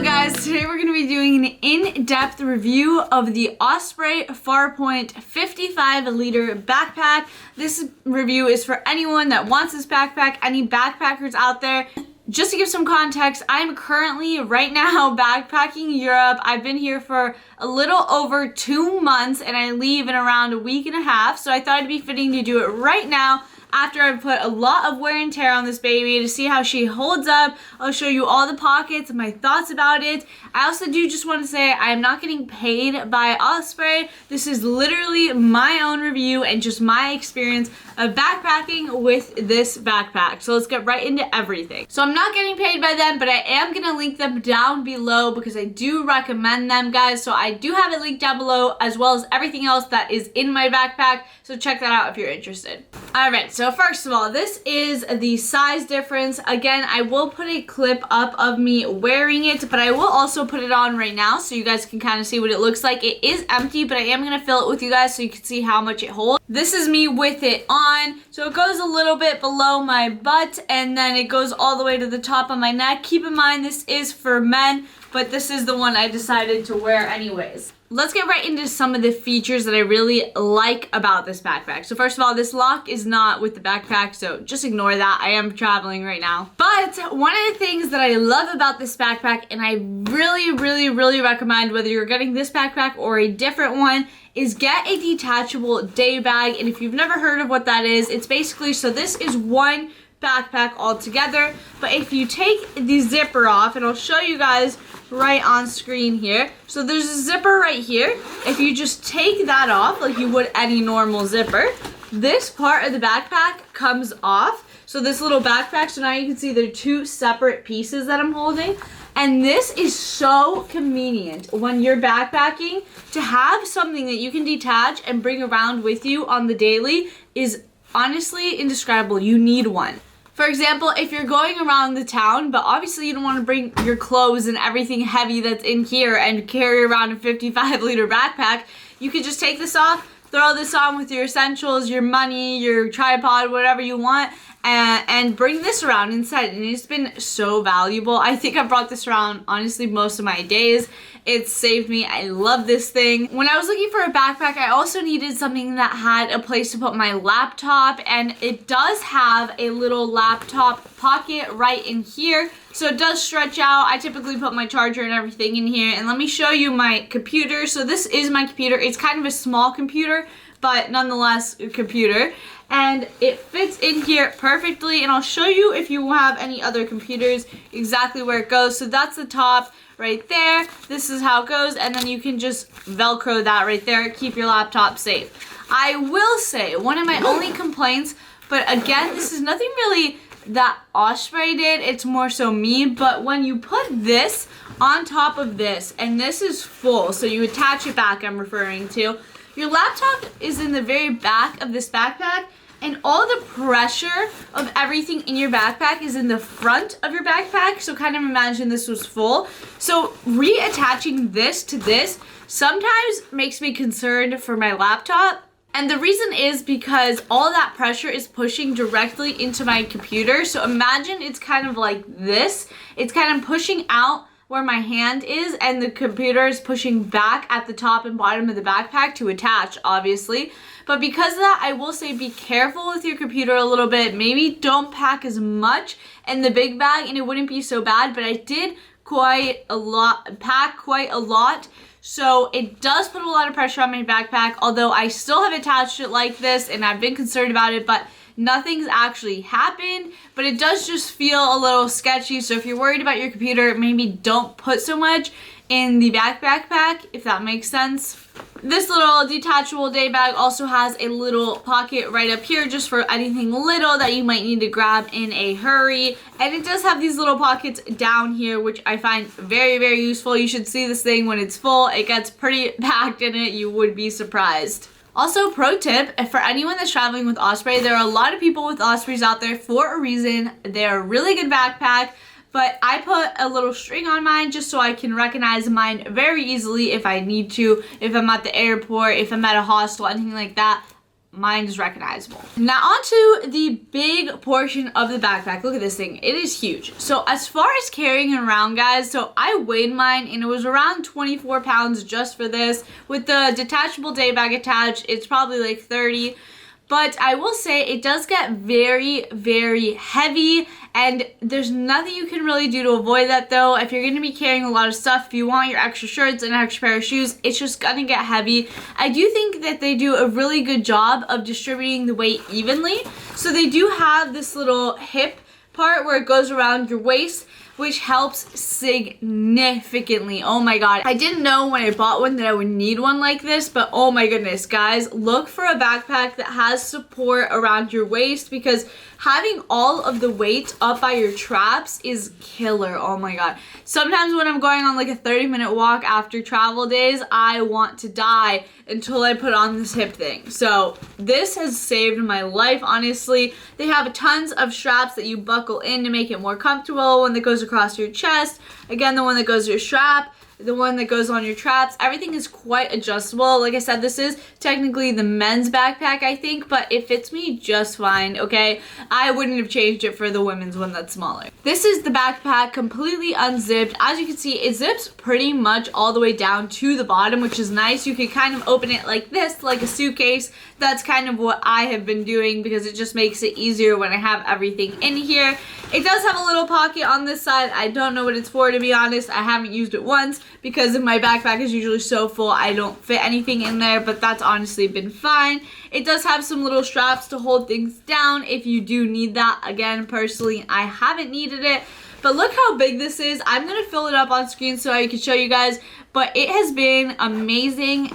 So guys, today we're going to be doing an in-depth review of the OSPREY Farpoint 55L backpack. This review is for anyone that wants this backpack, any backpackers out there. Just to give some context, I'm currently right now backpacking Europe. I've been here for a little over 2 months and I leave in around a week and a half. So I thought it'd be fitting to do it right now after I've put a lot of wear and tear on this baby to see how she holds up. I'll show you all the pockets and my thoughts about it. I also do just want to say I'm not getting paid by Osprey. This is literally my own review and just my experience of backpacking with this backpack. So let's get right into everything. So I'm not getting paid by them, but I am going to link them down below because I do recommend them, guys. So I do have it linked down below as well as everything else that is in my backpack. So check that out if you're interested. Alright, so first of all, this is the size difference. Again, I will put a clip up of me wearing it, but I will also put it on right now so you guys can kind of see what it looks like. It is empty, but I am going to fill it with you guys so you can see how much it holds. This is me with it on. So it goes a little bit below my butt and then it goes all the way to the top of my neck. Keep in mind this is for men, but this is the one I decided to wear anyways. Let's get right into some of the features that I really like about this backpack. So first of all, this lock is not with the backpack, so just ignore that. I am traveling right now. But one of the things that I love about this backpack, and I really recommend whether you're getting this backpack or a different one, is get a detachable day bag. And if you've never heard of what that is, it's basically, so this is one backpack all together, but if you take the zipper off, and I'll show you guys right on screen here. So there's a zipper right here. If you just take that off like you would any normal zipper, this part of the backpack comes off. So this little backpack, so now you can see there are two separate pieces that I'm holding. And this is so convenient when you're backpacking. To have something that you can detach and bring around with you on the daily is honestly indescribable. You need one. For example, if you're going around the town, but obviously you don't want to bring your clothes and everything heavy that's in here and carry around a 55L backpack, you could just take this off, throw this on with your essentials, your money, your tripod, whatever you want, and bring this around instead. And it's been so valuable. I think I brought this around, honestly, most of my days. It's saved me. I love this thing. When I was looking for a backpack, I also needed something that had a place to put my laptop, and it does have a little laptop pocket right in here. So it does stretch out. I typically put my charger and everything in here. And let me show you my computer. So this is my computer. It's kind of a small computer, but nonetheless a computer. And it fits in here perfectly. And I'll show you, if you have any other computers, exactly where it goes. So that's the top right there. This is how it goes. And then you can just Velcro that right there. Keep your laptop safe. I will say, one of my only complaints, but again, this is nothing really that Osprey did. It's more so me. But when you put this on top of this, and this is full, so you attach it back, I'm referring to, your laptop is in the very back of this backpack, and all the pressure of everything in your backpack is in the front of your backpack. So kind of imagine this was full. So reattaching this to this sometimes makes me concerned for my laptop. And the reason is because all that pressure is pushing directly into my computer. So imagine it's kind of like this. It's kind of pushing out where my hand is, and the computer is pushing back at the top and bottom of the backpack to attach, obviously. But because of that, I will say be careful with your computer a little bit. Maybe don't pack as much in the big bag and it wouldn't be so bad, but I did pack quite a lot. So it does put a lot of pressure on my backpack, although I still have attached it like this and I've been concerned about it, but nothing's actually happened. But it does just feel a little sketchy. So if you're worried about your computer, maybe don't put so much in the backpack, if that makes sense. This little detachable day bag also has a little pocket right up here just for anything little that you might need to grab in a hurry. And it does have these little pockets down here, which I find very useful. You should see this thing when it's full. It gets pretty packed in it. You would be surprised. Also, pro tip, for anyone that's traveling with Osprey, there are a lot of people with Ospreys out there for a reason. They're a really good backpack. But I put a little string on mine just so I can recognize mine very easily if I need to. If I'm at the airport, if I'm at a hostel, anything like that, mine is recognizable. Now onto the big portion of the backpack. Look at this thing. It is huge. So as far as carrying it around, guys, so I weighed mine and it was around 24 pounds just for this. With the detachable day bag attached, it's probably like 30. But I will say it does get very, very heavy, and there's nothing you can really do to avoid that though. If you're going to be carrying a lot of stuff, if you want your extra shirts and an extra pair of shoes, it's just going to get heavy. I do think that they do a really good job of distributing the weight evenly. So they do have this little hip part where it goes around your waist, which helps significantly. Oh my god. I didn't know when I bought one that I would need one like this, but oh my goodness, guys, look for a backpack that has support around your waist, because having all of the weight up by your traps is killer. Oh my god. Sometimes when I'm going on like a 30-minute walk after travel days, I want to die until I put on this hip thing. So this has saved my life, honestly. They have tons of straps that you buckle in to make it more comfortable. One that goes across your chest, again the one that goes to your strap, the one that goes on your traps. Everything is quite adjustable. Like I said, this is technically the men's backpack, I think, but it fits me just fine, okay? I wouldn't have changed it for the women's one that's smaller. This is the backpack completely unzipped. As you can see, it zips pretty much all the way down to the bottom, which is nice. You can kind of open it like this, like a suitcase. That's kind of what I have been doing because it just makes it easier when I have everything in here. It does have a little pocket on this side. I don't know what it's for, to be honest. I haven't used it once because my backpack is usually so full I don't fit anything in there, but that's honestly been fine. It does have some little straps to hold things down if you do need that. Again, personally, I haven't needed it, but look how big this is. I'm gonna fill it up on screen so I can show you guys, but it has been amazing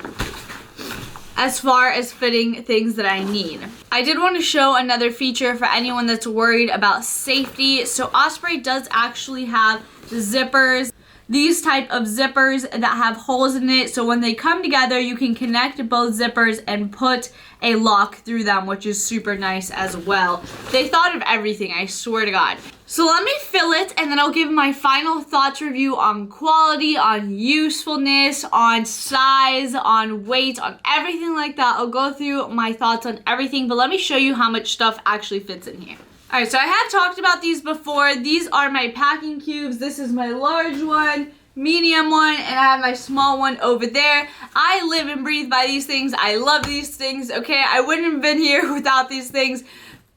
as far as fitting things that I need. I did want to show another feature for anyone that's worried about safety. So Osprey does actually have the zippers, these type of zippers that have holes in it. So when they come together, you can connect both zippers and put a lock through them, which is super nice as well. They thought of everything, I swear to God. So let me fill it and then I'll give my final thoughts review on quality, on usefulness, on size, on weight, on everything like that. I'll go through my thoughts on everything, but let me show you how much stuff actually fits in here. Alright, so I have talked about these before. These are my packing cubes. This is my large one, medium one, and I have my small one over there. I live and breathe by these things. I love these things, okay? I wouldn't have been here without these things.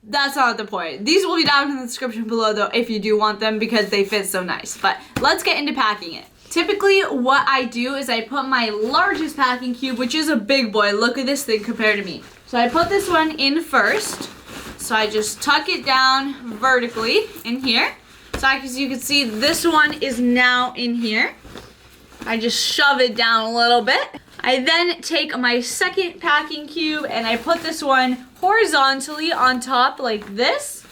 That's not the point. These will be down in the description below though if you do want them because they fit so nice. But let's get into packing it. Typically what I do is I put my largest packing cube, which is a big boy. Look at this thing compared to me. So I put this one in first. So I just tuck it down vertically in here. So as you can see, this one is now in here. I just shove it down a little bit. I then take my second packing cube and I put this one horizontally on top like this.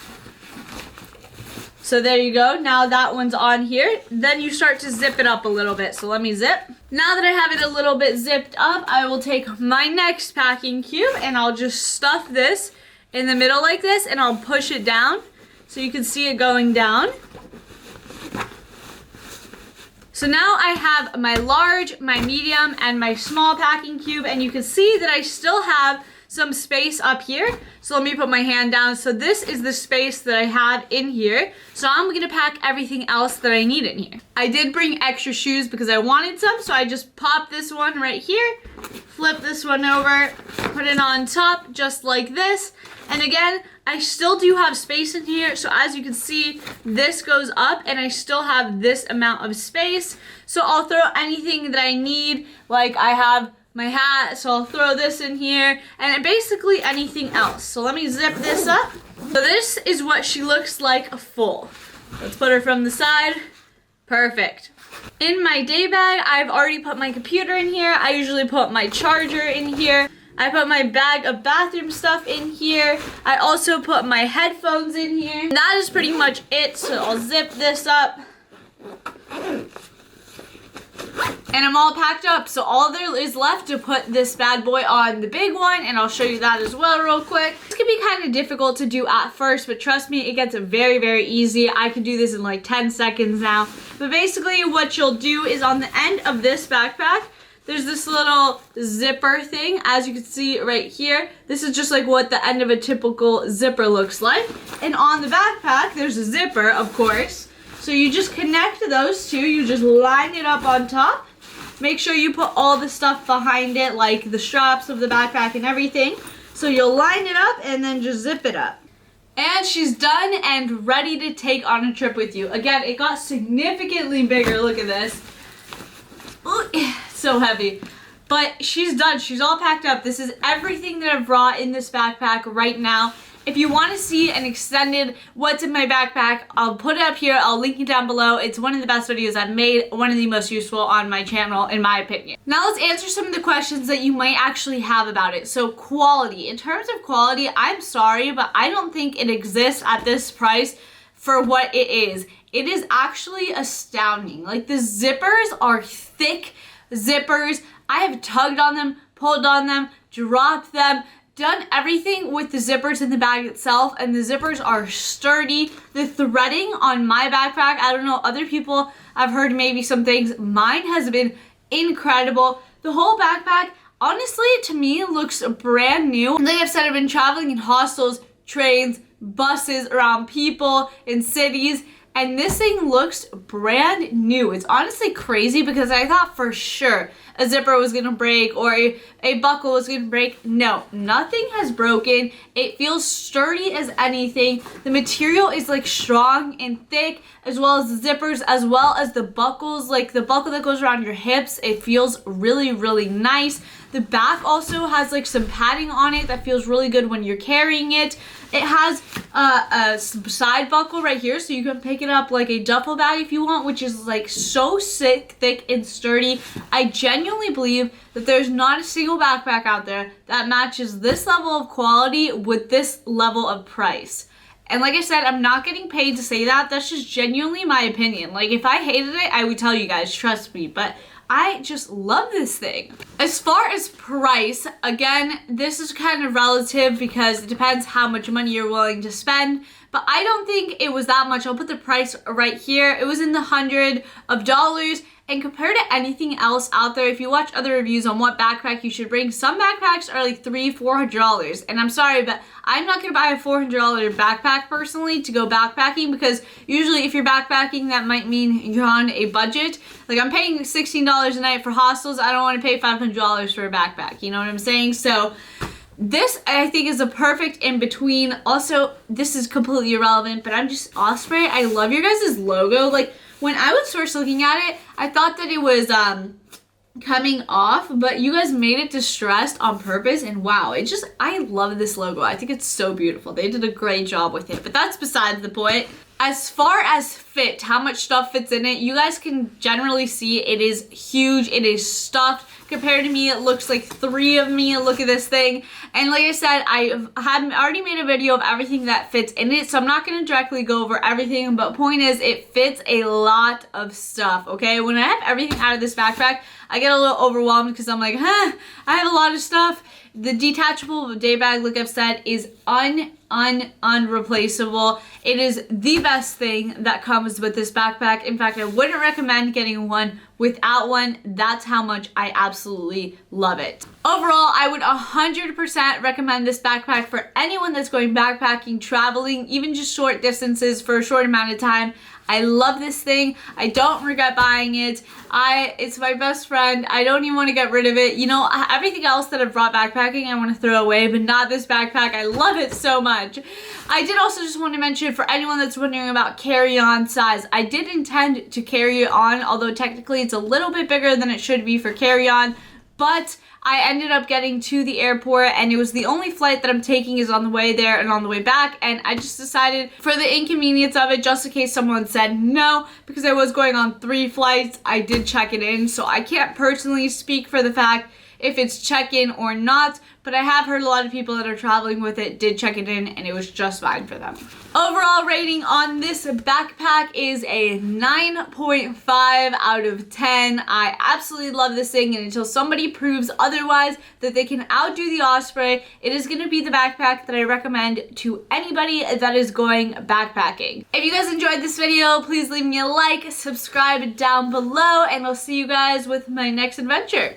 So there you go. Now that one's on here. Then you start to zip it up a little bit. So let me zip. Now that I have it a little bit zipped up, I will take my next packing cube and I'll just stuff this in the middle like this and I'll push it down so you can see it going down. So now I have my large, my medium, and my small packing cube, and you can see that I still have some space up here. So let me put my hand down. So this is the space that I have in here. So I'm gonna pack everything else that I need in here. I did bring extra shoes because I wanted some, so I just popped this one right here, flip this one over, put it on top just like this. And again, I still do have space in here. So as you can see, this goes up and I still have this amount of space. So I'll throw anything that I need. Like I have my hat, so I'll throw this in here and basically anything else. So let me zip this up. So this is what she looks like full. Let's put her from the side. Perfect. In my day bag, I've already put my computer in here. I usually put my charger in here. I put my bag of bathroom stuff in here. I also put my headphones in here. And that is pretty much it. So I'll zip this up. And I'm all packed up. So all there is left to put this bad boy on the big one. And I'll show you that as well real quick. This can be kind of difficult to do at first, but trust me, it gets very, very easy. I can do this in like 10 seconds now. But basically what you'll do is on the end of this backpack, there's this little zipper thing, as you can see right here. This is just like what the end of a typical zipper looks like. And on the backpack, there's a zipper, of course. So you just connect those two, you just line it up on top. Make sure you put all the stuff behind it, like the straps of the backpack and everything. So you'll line it up and then just zip it up. And she's done and ready to take on a trip with you. Again, it got significantly bigger. Look at this. Ooh, so heavy. But she's done. She's all packed up. This is everything that I've brought in this backpack right now. If you want to see an extended what's in my backpack, I'll put it up here. I'll link it down below. It's one of the best videos I've made, one of the most useful on my channel, in my opinion. Now let's answer some of the questions that you might actually have about it. So quality. In terms of quality, I'm sorry, but I don't think it exists at this price for what it is. It is actually astounding. Like, the zippers are thick zippers. I have tugged on them, pulled on them, dropped them, done everything with the zippers in the bag itself, and the zippers are sturdy. The threading on my backpack, I don't know, other people, I've heard maybe some things. Mine has been incredible. The whole backpack, honestly, to me, looks brand new. Like I've said, I've been traveling in hostels, trains, buses, around people, in cities, and this thing looks brand new. It's honestly crazy because I thought for sure a zipper was gonna break or a buckle was gonna break. No, nothing has broken. It feels sturdy as anything. The material is like strong and thick, as well as the zippers, as well as the buckles, like the buckle that goes around your hips. It feels really, really nice. The back also has like some padding on it that feels really good when you're carrying it. It has a side buckle right here, so you can pick it up like a duffel bag if you want, which is like so thick and sturdy. I genuinely believe that there's not a single backpack out there that matches this level of quality with this level of price. And like I said, I'm not getting paid to say that. That's just genuinely my opinion. Like, if I hated it, I would tell you guys, trust me. But I just love this thing. As far as price, again, this is kind of relative because it depends how much money you're willing to spend, but I don't think it was that much. I'll put the price right here. It was in the $100s, and compared to anything else out there, if you watch other reviews on what backpack you should bring, some backpacks are like $300-400, and I'm sorry, but I'm not gonna buy a $400 backpack personally to go backpacking, because usually if you're backpacking, that might mean you're on a budget. Like, I'm paying $16 a night for hostels. I don't want to pay $500 for a backpack. You know what I'm saying? So this, I think, is a perfect in between. Also, this is completely irrelevant, but I'm just Osprey. I love your guys' logo. Like, when I was first looking at it, I thought that it was coming off, but you guys made it distressed on purpose, and wow, it just, I love this logo. I think it's so beautiful. They did a great job with it, but that's besides the point. As far as fit, how much stuff fits in it, you guys can generally see it is huge. It is stuffed. Compared to me, it looks like 3 of me. Look at this thing. And like I said, I have already made a video of everything that fits in it, so I'm not going to directly go over everything, but point is, it fits a lot of stuff, okay? When I have everything out of this backpack, I get a little overwhelmed because I'm like, I have a lot of stuff. The detachable day bag, like I've said, is unreplaceable. It is the best thing that comes with this backpack. In fact, I wouldn't recommend getting one without one. That's how much I absolutely love it. Overall, I would 100% recommend this backpack for anyone that's going backpacking, traveling, even just short distances for a short amount of time. I love this thing. I don't regret buying it. It's my best friend. I don't even want to get rid of it. You know, everything else that I've brought backpacking, I want to throw away, but not this backpack. I love it so much. I did also just want to mention, for anyone that's wondering about carry-on size, I did intend to carry it on, although technically it's a little bit bigger than it should be for carry-on, but I ended up getting to the airport, and it was the only flight that I'm taking is on the way there and on the way back, and I just decided, for the inconvenience of it, just in case someone said no, because I was going on 3 flights, I did check it in, so I can't personally speak for the fact if it's check-in or not, but I have heard a lot of people that are traveling with it did check it in, and it was just fine for them. Overall rating on this backpack is a 9.5 out of 10. I absolutely love this thing, and until somebody proves otherwise that they can outdo the Osprey, it is going to be the backpack that I recommend to anybody that is going backpacking. If you guys enjoyed this video, please leave me a like, subscribe down below, and I'll see you guys with my next adventure.